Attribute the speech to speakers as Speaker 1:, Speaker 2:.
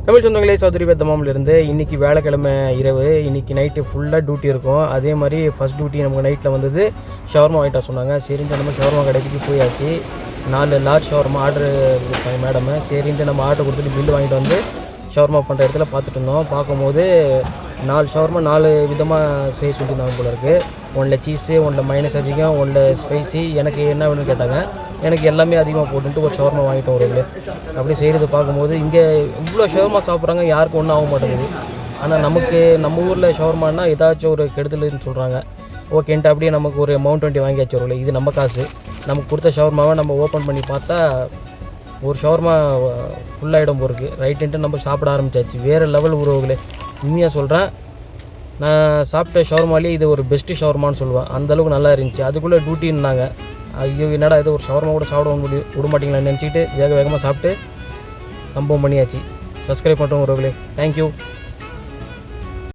Speaker 1: தமிழ் சொந்தங்களே, சௌதரி தமாமிலிருந்து இன்றைக்கி வேலைக்கிழமை இரவு, இன்றைக்கி நைட்டு ஃபுல்லாக டியூட்டி இருக்கும். அதே மாதிரி ஃபஸ்ட் டியூட்டி நமக்கு நைட்டில் வந்தது ஷவர்மா வாங்கிட்டா சொன்னாங்க. சரின்ட்டு நம்ம ஷவர்மா கடைக்கு போயாச்சு. 4 லார்ஜ் ஷவர்மா ஆர்டர் கொடுத்தாங்க மேடமு. சரின்ட்டு நம்ம ஆர்டர் கொடுத்துட்டு பில்லு வாங்கிட்டு வந்து ஷவர்மா பண்ணுற இடத்துல பார்த்துட்டு இருந்தோம். பார்க்கும்போது 4 ஷவர்மா 4 விதமாக செய்ய சொல்லியிருந்தாங்க போல இருக்குது. ஒன்றில் சீஸு, ஒன்றில் மைனஸ் அதிகம், ஒன்றில் ஸ்பைசி. எனக்கு என்ன வேணும்னு கேட்டாங்க. எனக்கு எல்லாமே அதிகமாக போட்டுன்ட்டு ஒரு ஷவர்மா வாங்கிட்டோம். ஒரு அப்படி செய்கிறது பார்க்கும்போது இங்கே இவ்வளோ ஷவர்மா சாப்பிட்றாங்க, யாருக்கும் ஒன்றும் ஆக மாட்டேங்குது. ஆனால் நமக்கு நம்ம ஊரில் ஷவர்மானா ஏதாச்சும் ஒரு கெடுதல்னு சொல்கிறாங்க. ஓகேன்ட்டு அப்படியே நமக்கு ஒரு மவுண்ட் 20 வாங்கியாச்சு. ஒரு இது நம்ம காசு. நமக்கு கொடுத்த ஷவர்மாவை நம்ம ஓப்பன் பண்ணி பார்த்தா ஒரு ஷவர்மா ஃபுல்லாகிடும் போருக்கு. ரைட்டுன்ட்டு நம்ம சாப்பிட ஆரம்பித்தாச்சு. வேறு லெவல் உறவுகளே, உண்மையாக சொல்கிறேன். நான் சாப்பிட்ட ஷவர்மாலேயே இது ஒரு பெஸ்ட்டு ஷவர்மான்னு சொல்லுவேன். அந்தளவுக்கு நல்லா இருந்துச்சு. அதுக்குள்ளே டியூட்டின்னாங்க. ஐயோ, என்னடா இது ஒரு ஷவர்மா கூட சாப்பிட விட மாட்டிங்களான்னு நினச்சிக்கிட்டு வேகமாக சாப்பிட்டு சம்பவம் பண்ணியாச்சு. சப்ஸ்கிரைப் பண்ணுறோம் உறவுகளே. தேங்க்யூ.